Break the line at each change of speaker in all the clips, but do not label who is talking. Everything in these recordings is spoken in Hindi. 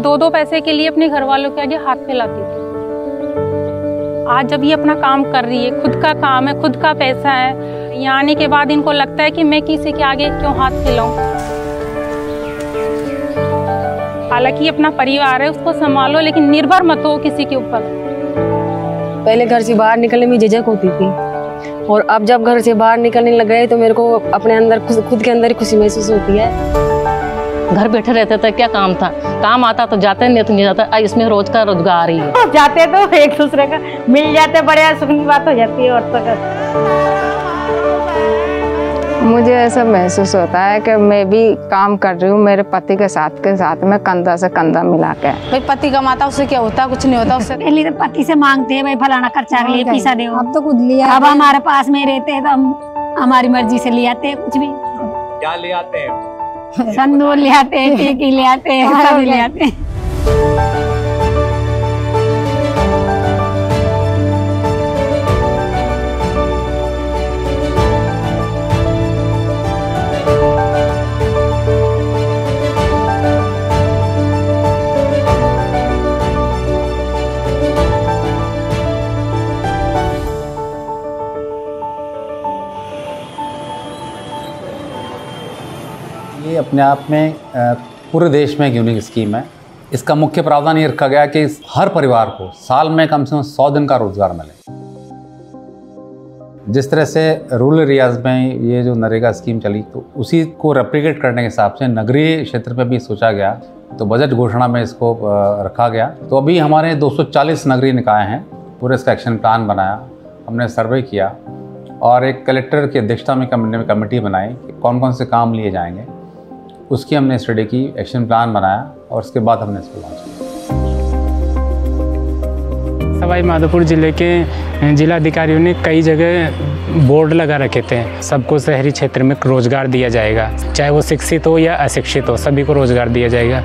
2-2 पैसे के लिए अपने घर वालों के आगे हाथ फैलाती थी। आज जब ये अपना काम कर रही है, खुद का काम है, खुद का पैसा है, यहाँ आने के बाद इनको लगता है कि मैं किसी के आगे क्यों हाथ फैलाऊं। हालांकि अपना परिवार है, उसको संभालो, लेकिन निर्भर मत हो किसी के ऊपर।
पहले घर से बाहर निकलने में झिझक होती थी, और अब जब घर से बाहर निकलने लग गए तो मेरे को अपने अंदर खुद के अंदर खुशी महसूस होती है।
घर बैठे रहते थे, क्या काम था, काम आता तो जाते, नहीं तो नहीं जाता। इसमें रोज का रोजगार ही है।
जाते तो एक दूसरे का मिल जाते, बड़े सुख की बात हो जाती है औरतों का।
मुझे ऐसा महसूस होता है कि मैं भी काम कर रही हूँ मेरे पति के साथ में कंधा से कंधा मिला के।
भाई पति कमाता उससे क्या होता, कुछ नहीं होता उससे।
पहले तो पति से मांगते हैं, भाई फलाना खर्चा के लिए पैसा दो।
अब तो खुद लिया।
अब हमारे पास में रहते हैं तो हम हमारी मर्जी से ले आते हैं। कुछ भी
क्या ले आते हैं?
संदूर ले आते हैं, टीकी ले आते हैं, सब ले आते हैं।
ये अपने आप में पूरे देश में एक यूनिक स्कीम है। इसका मुख्य प्रावधान ये रखा गया कि हर परिवार को साल में कम से कम 100 दिन का रोजगार मिले। जिस तरह से रूरल एरियाज में ये जो नरेगा स्कीम चली, तो उसी को रेप्लिकेट करने के हिसाब से नगरीय क्षेत्र में भी सोचा गया, तो बजट घोषणा में इसको रखा गया। तो अभी हमारे 240 नगरीय निकाय हैं, पूरे इसका एक्शन प्लान बनाया, हमने सर्वे किया और एक कलेक्टर की अध्यक्षता में कमेटी बनाई कि कौन कौन से काम लिए जाएंगे। उसकी हमने स्टडी की, एक्शन प्लान बनाया और उसके बाद हमने इसको लॉन्च किया।
सवाई माधोपुर जिले के जिलाधिकारियों ने कई जगह बोर्ड लगा रखे थे, सबको शहरी क्षेत्र में रोजगार दिया जाएगा, चाहे वो शिक्षित हो या अशिक्षित हो, सभी को रोजगार दिया जाएगा।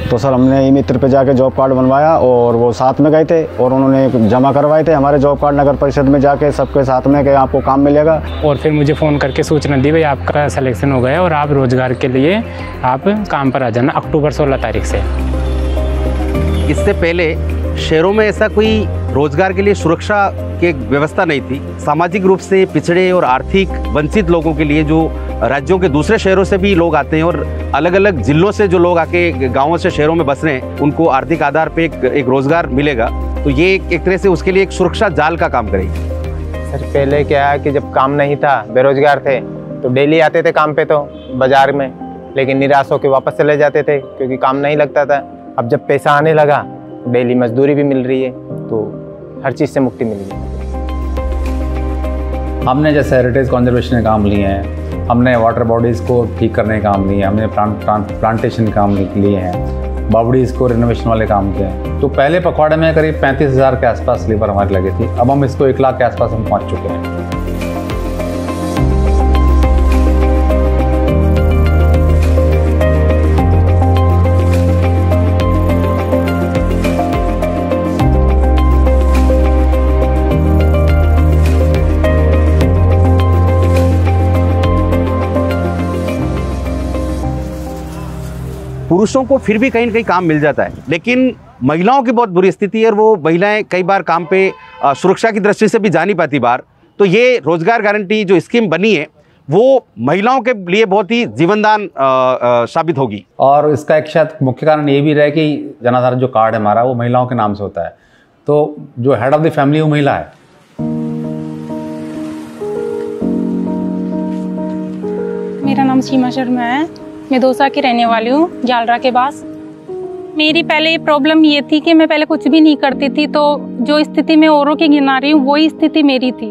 तो सर हमने ई मित्र पे जाके जॉब कार्ड बनवाया और वो साथ में गए थे और उन्होंने जमा करवाए थे हमारे जॉब कार्ड नगर परिषद में जाके सबके साथ में कि आपको काम मिलेगा।
और फिर मुझे फ़ोन करके सूचना दी, भाई आपका सिलेक्शन हो गया और आप रोजगार के लिए आप काम पर आ जाना अक्टूबर 16 तारीख से।
इससे पहले शहरों में ऐसा कोई रोजगार के लिए सुरक्षा की व्यवस्था नहीं थी। सामाजिक रूप से पिछड़े और आर्थिक वंचित लोगों के लिए जो राज्यों के दूसरे शहरों से भी लोग आते हैं और अलग अलग जिलों से जो लोग आके गांवों से शहरों में बस रहे हैं, उनको आर्थिक आधार पे एक रोजगार मिलेगा। तो ये एक तरह से उसके लिए एक सुरक्षा जाल का काम करेगी।
सर पहले क्या है कि जब काम नहीं था, बेरोजगार थे, तो डेली आते थे काम पे तो बाजार में, लेकिन निराश होकर वापस चले जाते थे क्योंकि काम नहीं लगता था। अब जब पैसा आने लगा, डेली मजदूरी भी मिल रही है, तो हर चीज़ से मुक्ति मिल गई।
हमने जैसे हेरिटेज कंजर्वेशन के काम लिए हैं, हमने वाटर बॉडीज़ को ठीक करने के काम लिए, हमने प्लांटेशन के काम लिए हैं, बावड़ीज़ को रिनोवेशन वाले काम किए हैं। तो पहले पखवाड़े में करीब 35,000 के आसपास लेबर हमारी लगी थी, अब हम इसको 1 लाख के आसपास हम पहुँच चुके हैं।
पुरुषों को फिर भी कहीं न कहीं काम मिल जाता है, लेकिन महिलाओं की बहुत बुरी स्थिति है और वो महिलाएं कई बार काम पे सुरक्षा की दृष्टि से भी जा नहीं पाती बाहर। तो ये रोजगार गारंटी जो स्कीम बनी है वो महिलाओं के लिए बहुत ही जीवनदान साबित होगी।
और इसका एक शायद मुख्य कारण ये भी रहा कि जनाधार जो कार्ड है हमारा वो महिलाओं के नाम से होता है, तो जो हेड ऑफ द फैमिली वो महिला है।
मेरा नाम सीमा शर्मा है, मैं दौसा की रहने वाली हूँ, जालरा के पास। मेरी पहले ये प्रॉब्लम ये थी कि मैं पहले कुछ भी नहीं करती थी, तो जो स्थिति मैं औरों की गिना रही हूँ वही स्थिति मेरी थी।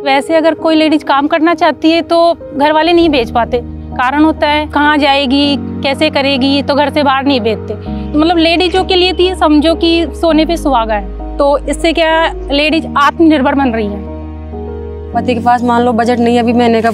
वैसे अगर कोई लेडीज काम करना चाहती है तो घर वाले नहीं भेज पाते, कारण होता है कहाँ जाएगी, कैसे करेगी, तो घर से बाहर नहीं भेजते। मतलब लेडीजों के लिए थी समझो कि सोने पे सुहागा है, तो इससे क्या लेडीज आत्मनिर्भर बन रही है।
पति के पास मान लो बजट नहीं, अभी महीने का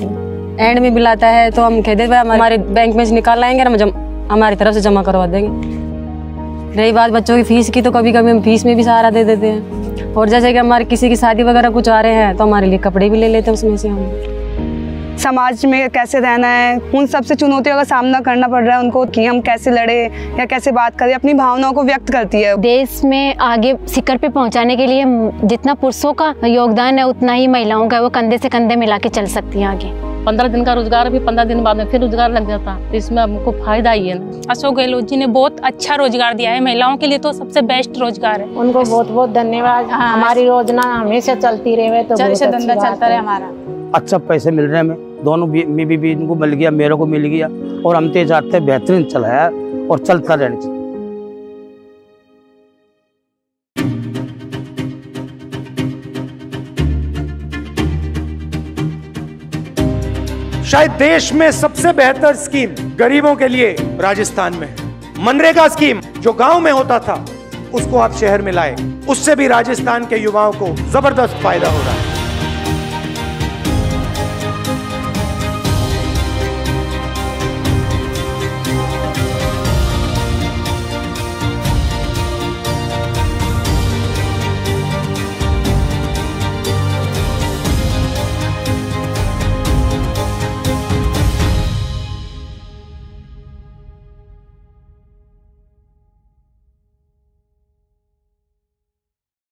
एंड में बिल आता है तो हम कह देते हैं हमारे बैंक में से निकाल लाएंगे और हम हमारी तरफ से जमा करवा देंगे। रही बात बच्चों की फीस की, तो कभी कभी हम फीस में भी सहारा दे देते हैं। और जैसे कि हमारे किसी की शादी वगैरह कुछ आ रहे हैं तो हमारे लिए कपड़े भी ले लेते हैं उसमें से हम।
समाज में कैसे रहना है, उन सबसे चुनौतियों का सामना करना पड़ रहा है उनको कि हम कैसे लड़े या कैसे बात करें, अपनी भावनाओं को व्यक्त करती है।
देश में आगे शिखर पे पहुंचाने के लिए जितना पुरुषों का योगदान है उतना ही महिलाओं का, वो कंधे से कंधे मिला के चल सकती हैं आगे।
15 दिन का रोजगार भी 15 दिन बाद में फिर रोजगार लग जाता, तो इसमें हमको फायदा ही है ना।
अशोक गहलोत जी ने बहुत अच्छा रोजगार दिया है, महिलाओं के लिए तो सबसे बेस्ट रोजगार है।
उनको बहुत बहुत धन्यवाद। हमारी योजना हमेशा चलती रहे तो
धंधा चलता रहे हमारा।
अच्छा पैसे मिल रहे हैं, हमें दोनों भी इनको मिल गया, मेरे को मिल गया, और हम तेज आते बेहतरीन चलाया और चलता रहना चाहिए।
शायद देश में सबसे बेहतर स्कीम गरीबों के लिए राजस्थान में है। मनरेगा स्कीम जो गांव में होता था उसको आप शहर में लाए, उससे भी राजस्थान के युवाओं को जबरदस्त फायदा हो रहा है।